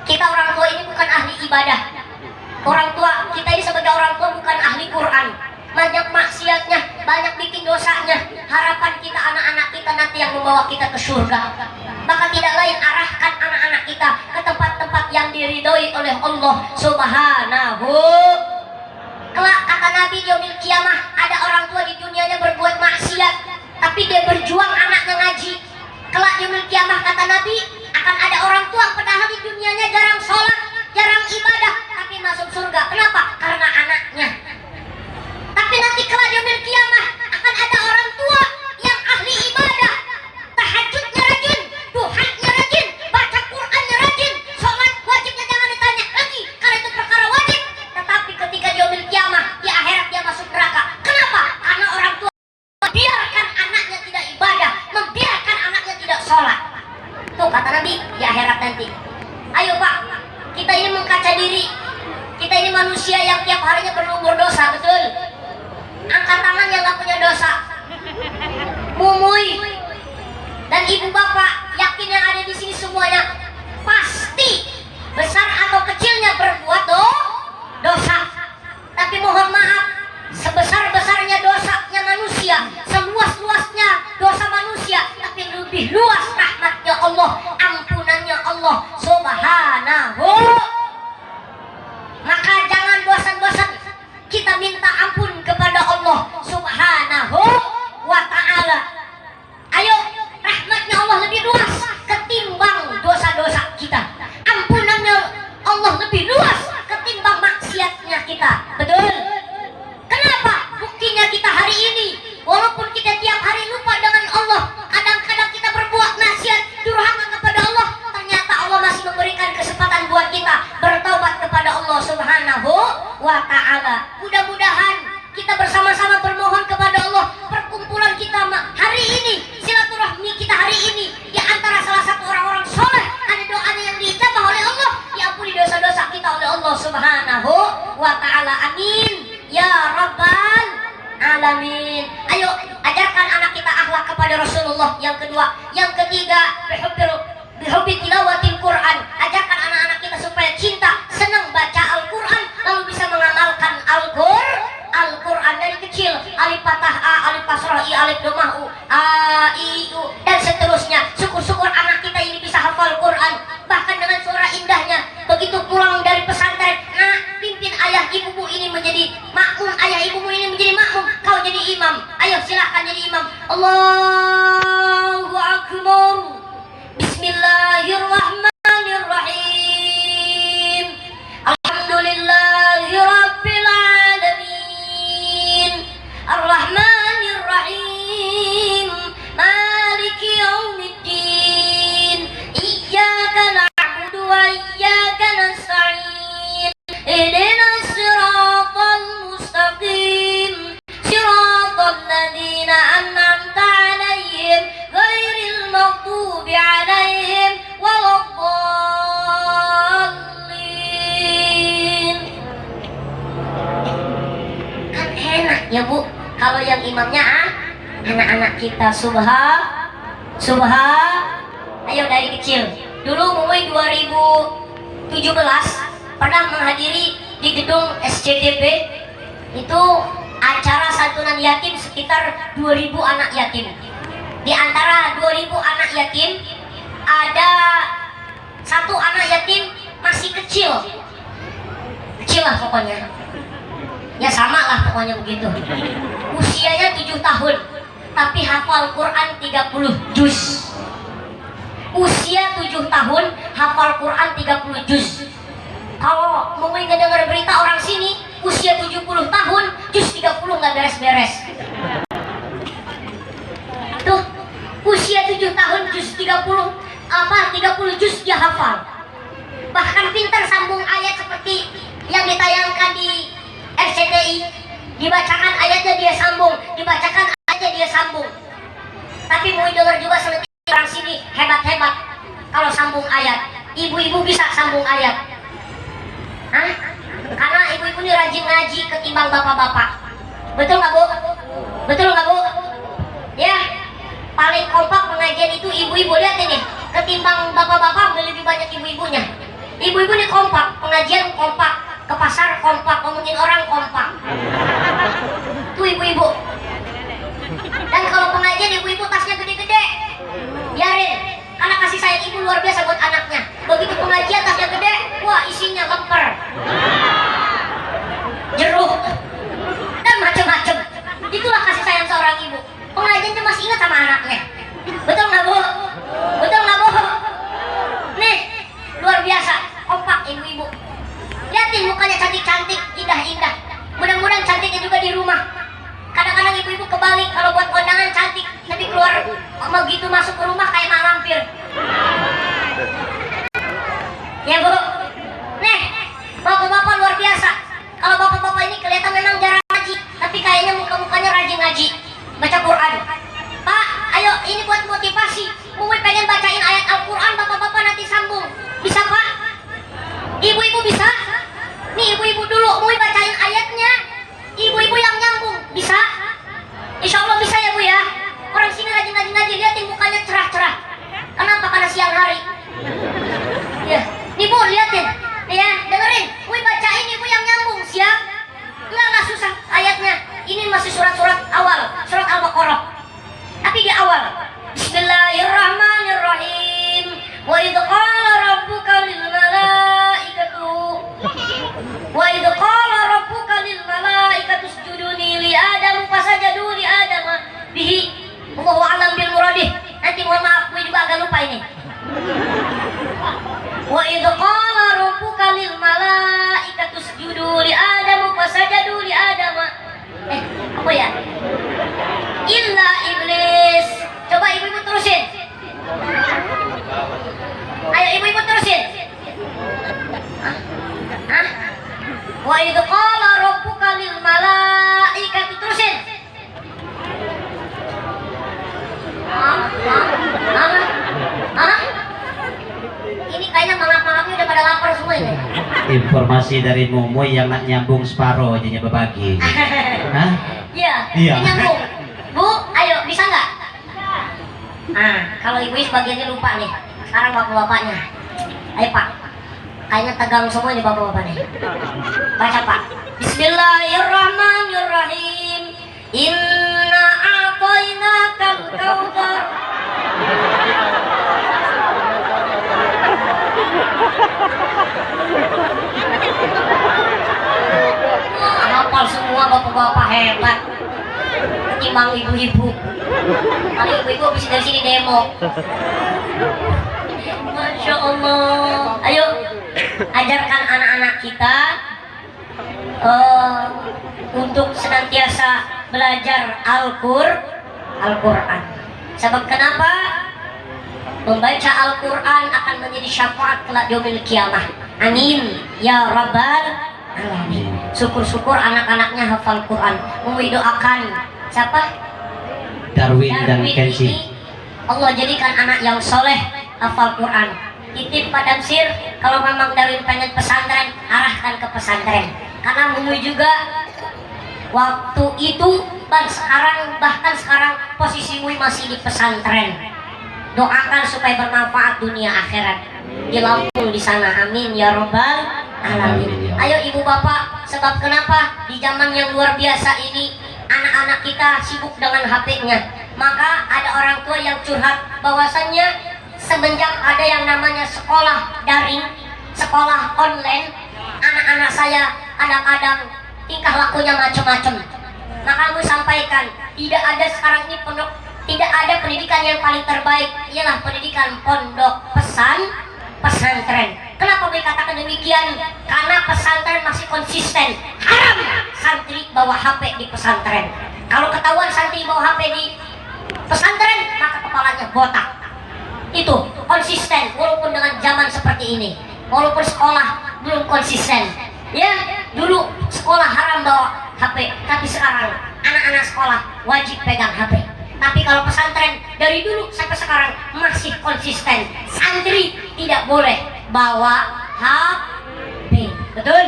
Kita orang tua ini bukan ahli ibadah. Orang tua kita ini sebagai orang tua bukan ahli Quran. Banyak maksiatnya, banyak bikin dosanya. Harapan kita anak-anak kita nanti yang membawa kita ke surga. Maka tidak lain arahkan anak-anak kita ke tempat-tempat yang diridhoi oleh Allah Subhanahu. Kelak kata Nabi di yaumil kiamah, ada orang tua di dunianya berbuat maksiat, tapi dia berjuang anaknya ngaji. Kelak di yaumil kiamah kata Nabi, akan ada orang tua padahal di dunianya jarang sholat, jarang ibadah, tapi masuk surga. Kenapa? Karena anaknya. Tapi nanti kelak di yaumil kiamah akan ada orang tua yang ahli ibadah, tahajudnya rajin, duhanya rajin, baca Qurannya rajin, sholat wajibnya jangan ditanya lagi karena itu perkara wajib. Tetapi ketika di yaumil kiamah di akhirat dia masuk neraka. Kenapa? Karena orang tua membiarkan anaknya tidak ibadah, membiarkan anaknya tidak sholat. Tuh kata Nabi di akhirat nanti. Ayo Pak, kita ini mengkaca diri. Kita ini manusia yang tiap harinya berlumur dosa, betul? Angkat tangan yang gak punya dosa. Mumui dan ibu bapak, yakin yang ada di sini semuanya pasti besar atau kecilnya berbuat dosa. Tapi mohon maaf, sebesar-besarnya dosanya manusia, seluas-luasnya dosa manusia, tapi lebih luas rahmatnya Allah, ampunannya Allah Subhanahu. Maka jangan bosan-bosan kita minta ampun kepada Allah Subhanahu wa ta'ala. Ayo, rahmatnya Allah lebih luas ketimbang dosa-dosa kita. Ampunannya Allah lebih luas ketimbang maksiatnya kita. Betul? Kenapa? Buktinya kita hari ini, walaupun kita tiap hari lupa dengan Allah, kadang-kadang kita berbuat maksiat, durhaka kepada Allah, ternyata Allah masih memberikan kesempatan buat kita bertaubat kepada Allah Subhanahu wa ta'ala. Mudah-mudahan kita bersama-sama bermohon kepada Allah, perkumpulan kita hari ini, silaturahmi kita hari ini, di antara alamin. Ayo ajarkan anak kita akhlak kepada Rasulullah. Yang kedua, yang ketiga, bihubbi tilawatil Quran. Ajarkan anak-anak kita supaya cinta, senang baca Al-Quran, lalu bisa mengamalkan Al-Quran dari kecil. Alif fathah A, alif kasrah I, alif domah U, A, I, U, dan seterusnya. Syukur-syukur anak kita ini bisa hafal Quran, bahkan dengan suara indahnya. Begitu pulang dari pesantren, nah, pimpin ayah ibumu ini menjadi makmum, ayah ibumu ini menjadi makmum, kau jadi imam. Ayo silahkan jadi imam. Allahu Akbar. Bismillahirrahmanirrahim. Alhamdulillahi Rabbil Alamin. Ar-Rahmanir-Rahim. Maliki Yaumiddin. Iyyaka na'budu wa iyyaka nasta'in. Ihdinas siratal mustaqim. Siratal ladzina an'amta 'alaihim ghairil maghdubi 'alaihim waladdallin. Kan enak ya Bu, kalau yang imamnya anak-anak kita. Subha. Ayo dari kecil. Dulu mulai 2017 pernah menghadiri di gedung SCTP itu acara santunan yatim sekitar 2000 anak yatim. Di antara 2000 anak yatim ada satu anak yatim masih kecil lah pokoknya. Ya sama lah pokoknya begitu. Usianya 7 tahun, tapi hafal Quran 30 juz. Usia 7 tahun, hafal Quran 30 juz. Kalau mau dengar berita orang sini, usia 70 tahun, juz 30 nggak beres-beres. Tuh, usia 7 tahun, juz 30 juz dia hafal. Bahkan pintar sambung ayat seperti yang ditayangkan di RCTI. Dibacakan ayatnya dia sambung, dibacakan ayatnya dia sambung. Tapi mau dengar juga seperti orang sini hebat-hebat kalau sambung ayat. Ibu-ibu bisa sambung ayat. Hah? Karena ibu-ibu ini rajin ngaji ketimbang bapak-bapak. Betul nggak Bu? Betul nggak Bu? Ya, paling kompak pengajian itu ibu-ibu. Lihat ini, ketimbang bapak-bapak lebih banyak ibu-ibunya. Ibu-ibu ini kompak, pengajian kompak, ke pasar kompak, ngomongin orang kompak. Tuh ibu-ibu. Dan kalau pengajian ibu-ibu tasnya gede-gede. Biarin, karena kasih sayang ibu luar biasa buat anaknya. Begitu pengajian tasnya gede, wah isinya lemper, jeruk, dan macam-macam. Itulah kasih sayang seorang ibu. Pengajiannya masih ingat sama anaknya. Betul nggak Bu? Betul nggak Bu? Nih, luar biasa, kompak ibu-ibu. Lihatin mukanya cantik-cantik, indah-indah. Mudah-mudahan cantiknya juga di rumah. Kadang-kadang ibu-ibu kebalik, kalau buat kondangan cantik, tapi keluar begitu masuk ke rumah kayak mak lampir. Ya Bu. Nih, bapak-bapak luar biasa. Kalau bapak-bapak ini kelihatan memang jarang ngaji, tapi kayaknya muka-mukanya rajin ngaji, baca Quran. Pak, ayo ini buat motivasi. Mui pengen bacain ayat Al-Quran, bapak-bapak nanti sambung. Bisa Pak? Ibu-ibu bisa? Nih ibu-ibu dulu, Mui bacain ayatnya. Ibu-ibu yang nyambung, bisa? Insya Allah bisa ya Bu ya. Orang sini rajin-rajin ngaji, lihatin mukanya cerah-cerah. Kenapa? Karena siang hari. Ya, nih Bu lihatin, nih ya, dengerin. Mui bacain ibu yang nyambung, siap? Nggak susah ayatnya. Ini masih surat-surat awal, surat Al-Baqarah. Tapi di awal, Bismillahirrahmanirrahim. Wa idh qala rabbuka lil malaikatu wa idh qala rabbuka lil malaikatu isjuduni li Adam fasajadu li Adam bihi. Allahu a'lam bil muradih. Nanti mohon maaf, gue juga agak lupa ini. Wa idh qala rabbuka lil malaikatu isjudu li Adam fasajadu li Adam. Apa ya? Illa iblis. Coba ibu-ibu terusin. Ayo ibu-ibu terusin. Wa idh qala rabbuka lil malaikati, terusin. Ini kayaknya mangap-mangapnya udah pada lapar semua ini. Informasi dari Momo yang nak nyambung separuh aja berbagi. Hah? Ya, Iya. Nyambung. Bu, ayo bisa nggak? Nah, kalau ibu sebagiannya lupa nih. Sekarang bapak-bapaknya. Ayo Pak. Kayaknya tegang semua nih bapak-bapak nih. Baca Pak. Bismillahirrahmanirrahim. Inna a'tainakal kautsar. Hafal semua bapak-bapak hebat. Ketimbang ibu-ibu. Kalau ibu-ibu bisa dari sini demo. Masya Allah. Ayo ajarkan anak-anak kita untuk senantiasa belajar Al-Quran. Sebab kenapa? Membaca Al-Quran akan menjadi syafaat kelak yaumil kiamah. Amin ya rabbal alamin. Syukur-syukur anak-anaknya hafal Quran. Umi doakan siapa? Darwin dan Darwin Kenzi. ini Allah jadikan anak yang soleh hafal Quran. Titip Pak Damsir, kalau memang Darwin pengen pesantren, arahkan ke pesantren. Karena Mumi juga waktu itu bahkan sekarang posisi Mumi masih di pesantren. Doakan supaya bermanfaat dunia akhirat. Di Lampung di sana, amin ya robbal alamin. Ayo ibu bapak, sebab kenapa di zaman yang luar biasa ini anak-anak kita sibuk dengan HP-nya. Maka ada orang tua yang curhat bahwasannya semenjak ada yang namanya sekolah daring, sekolah online, anak-anak saya kadang-kadang tingkah lakunya macam-macam. Maka kami sampaikan, tidak ada sekarang ini tidak ada pendidikan yang paling terbaik, ialah pendidikan pondok pesantren. Kenapa kami katakan demikian? Karena pesantren masih konsisten. Haram santri bawa HP di pesantren. Kalau ketahuan santri bawa HP di pesantren, maka kepalanya botak. Itu konsisten walaupun dengan zaman seperti ini. Walaupun sekolah belum konsisten. Ya, dulu sekolah haram bawa HP, tapi sekarang anak-anak sekolah wajib pegang HP. Tapi kalau pesantren dari dulu sampai sekarang masih konsisten. Santri tidak boleh bawa HP. Betul?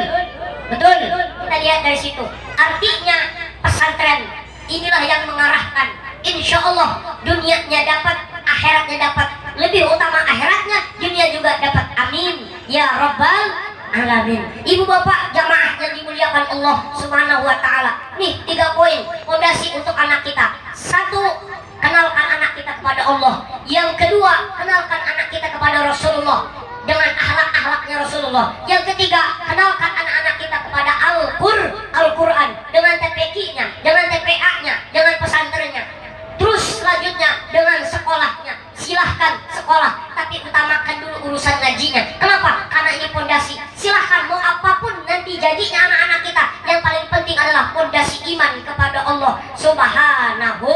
Betul. Kita lihat dari situ. Artinya pesantren inilah yang mengarahkan. Insya Allah dunianya dapat, akhiratnya dapat. Lebih utama akhiratnya, dunia juga dapat. Amin ya rabbal alamin. Ibu bapak jamaah yang dimuliakan Allah subhanahu wa ta'ala. Nih 3 poin fondasi untuk anak kita. 1, kenalkan anak kita kepada Allah. Yang kedua, kenalkan anak kita kepada Rasulullah dengan akhlak-akhlaknya Rasulullah. Yang ketiga, kenalkan anak-anak kita kepada Al-Quran dengan TPQ-nya, dengan TPA-nya, dengan pesantrennya. Terus selanjutnya dengan sekolahnya. Silahkan sekolah, tapi utamakan dulu urusan ngajinya. Kenapa? Karena ini pondasi. Silahkan mau apapun nanti jadinya anak-anak kita. Yang paling penting adalah pondasi iman kepada Allah subhanahu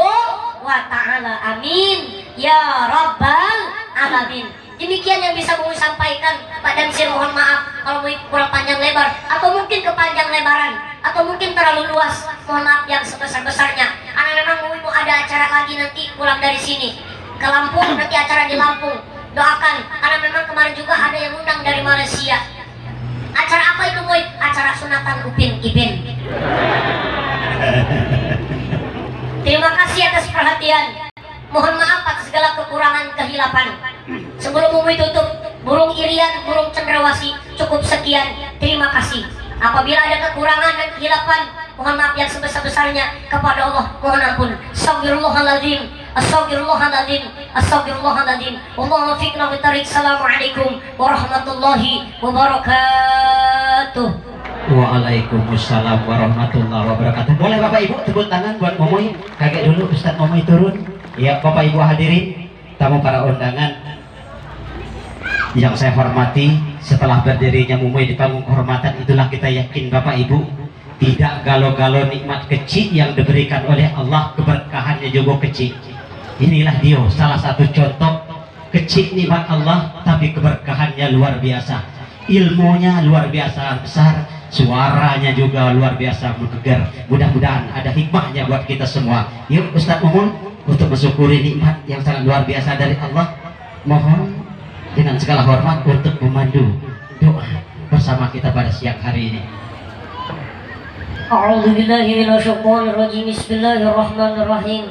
wa ta'ala. Amin ya rabbal alamin. Demikian yang bisa kami sampaikan. Pak Damsir mohon maaf kalau kurang panjang lebar, atau mungkin kepanjang lebaran, atau mungkin terlalu luas. Mohon maaf yang sebesar-besarnya. Karena memang mau ada acara lagi nanti pulang dari sini ke Lampung, nanti acara di Lampung. Doakan, karena memang kemarin juga ada yang undang dari Malaysia. Acara apa itu Boy? Acara sunatan Upin Ipin. Terima kasih atas perhatian. Mohon maaf atas segala kekurangan kehilapan. Sebelum Umi tutup, burung irian, burung cendrawasih, cukup sekian. Terima kasih. Apabila ada kekurangan dan kehilapan, mohon maaf yang sebesar-besarnya kepada Allah. Mohon ampun. Astagfirullahaladzim. Astagfirullahaladzim. Astagfirullahaladzim. Allahumma fiqna wa tarik. Assalamualaikum warahmatullahi wabarakatuh. Waalaikumsalam warahmatullahi wabarakatuh. Boleh Bapak Ibu tepuk tangan buat Momoy. Kaget dulu Ustaz Momoy turun. Ya Bapak Ibu hadirin, tamu para undangan yang saya hormati, setelah berdirinya Momoy di panggung kehormatan itulah kita yakin Bapak Ibu tidak galau-galau nikmat kecil yang diberikan oleh Allah, keberkahannya juga kecil. Inilah dia salah satu contoh kecil nikmat Allah tapi keberkahannya luar biasa, ilmunya luar biasa besar, suaranya juga luar biasa menggelegar. Mudah-mudahan ada hikmahnya buat kita semua. Yuk Ustaz mohon untuk mensyukuri nikmat yang sangat luar biasa dari Allah. Mohon dengan segala hormat untuk memandu doa bersama kita pada siang hari ini. أعوذ بالله من الشيطان الرجيم بسم الله الرحمن الرحيم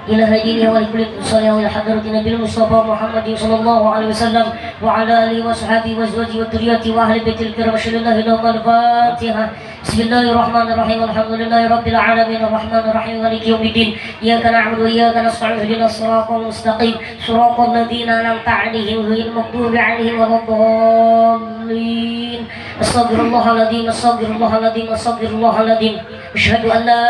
إلى هدينا ولكل صالح إلى حضرة النبي المصطفى محمد صلى الله عليه وسلم وعلى آله وصحبه وأزواجه وذريته وأهل بيت الكرام أشهد أن لا إله إلا الله الفاتحة بسم الله الرحمن الرحيم الحمد لله رب العالمين الرحمن الرحيم مالك يوم الدين إياك نعبد وإياك نستعين اهدنا الصراط المستقيم صراط الذين أنعمت عليهم غير المغضوب عليهم ولا الضالين أستغفر الله العظيم أستغفر الله العظيم أستغفر الله العظيم أشهد أن لا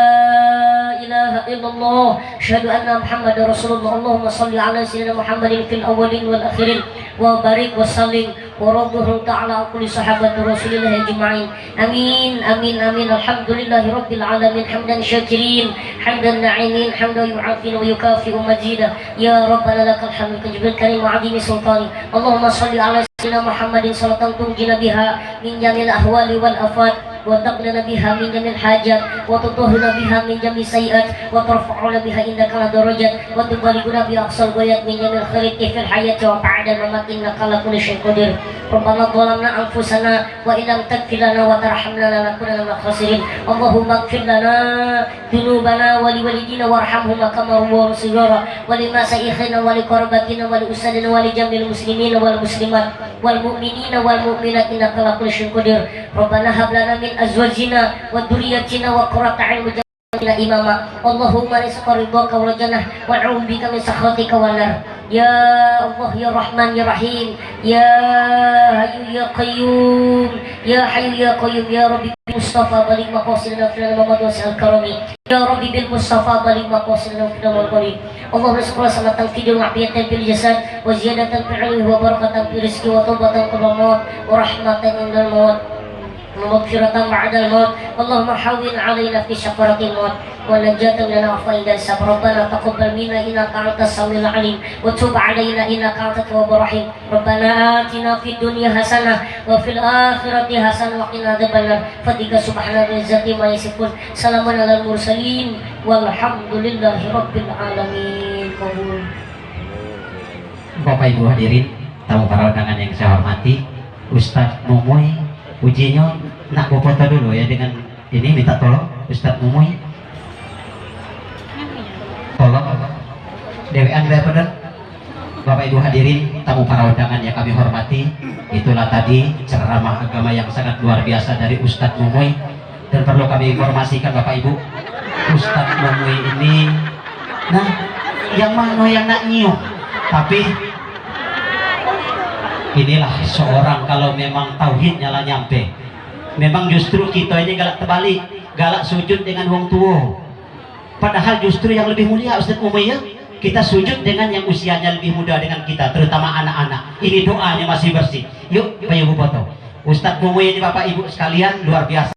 إله إلا الله أشهد أن محمد رسول الله اللهم صل على سيدنا محمد في الأولين والآخرين وبارك وسلم ورضه تعالى عن كل صحابة رسول الله أجمعين آمين آمين آمين الحمد لله رب العالمين حمدا شاكرين حمدا ناعمين حمدا يعافي ويكافئ مزيدا يا ربنا لك الحمد كجبل الكريم وعظيم سلطاني اللهم صل على سيدنا محمد صلاة تنجينا بها من جميع الأهوال والآفات وتقلنا بها من جميع الحاجات وتطهرنا بها من جميع السيئات وترفعنا بها عندك درجات وتبلغنا بها أقصى الغايات من جميع الخيرات في الحياة وبعد الممات إنك على كل شيء قدير ربنا ظلمنا أنفسنا وإن لم تغفر لنا وترحمنا لنكونن من الخاسرين اللهم اغفر لنا ذنوبنا ولوالدينا وارحمهما كما ربونا صغارا ولمشايخنا ولقرابتنا ولأسرنا ولجميع المسلمين والمسلمات والمؤمنين والمؤمنات إنك على كل شيء قدير ربنا هب لنا من أزواجنا وذرياتنا وقرة أعين واجعلنا إماما اللهم نسألك رضاك والجنة ونعوذ بك من سخطك والنار يا الله يا رحمن يا رحيم يا حي يا قيوم يا حي يا قيوم يا ربي بالمصطفى بلغ مقاصدنا في محمد وسع الكرم يا ربي بالمصطفى بلغ مقاصدنا في الكرم اللهم نسألك سلامة في الدين وعافية في الجسد وزيادة في العلم وبركة في الرزق وتوبة قبل الموت ورحمة عند الموت ومغفرة بعد الموت اللهم حول علينا في شفرة الموت ونجاة من العفو عند السبب ربنا تقبل منا إنك أنت السميع العليم وتب علينا إنك أنت التواب الرحيم ربنا آتنا في الدنيا حسنة وفي الآخرة حسنة وقنا عذاب النار فضلك سبحان العزة ما يصفون سلام على المرسلين والحمد لله رب العالمين. Bapak Ibu hadirin, tamu para undangan yang saya hormati, Ustadz Mumoy ujinya nak foto dulu ya dengan ini, minta tolong Ustadz Mumoy, tolong dewean daripada Bapak Ibu hadirin, tamu para undangan yang kami hormati. Itulah tadi ceramah agama yang sangat luar biasa dari Ustadz Mumoy. Dan perlu kami informasikan Bapak Ibu, Ustadz Mumoy ini, nah yang mana yang nak nyium, tapi inilah seorang kalau memang tauhidnya lah nyampe. Memang justru kita ini galak terbalik, galak sujud dengan wong tua. Padahal justru yang lebih mulia Ustadz Mumoy ya, kita sujud dengan yang usianya lebih muda dengan kita, terutama anak-anak. Ini doanya masih bersih. Yuk Pak Ibu foto. Ustadz Mumoy ini Bapak Ibu sekalian luar biasa.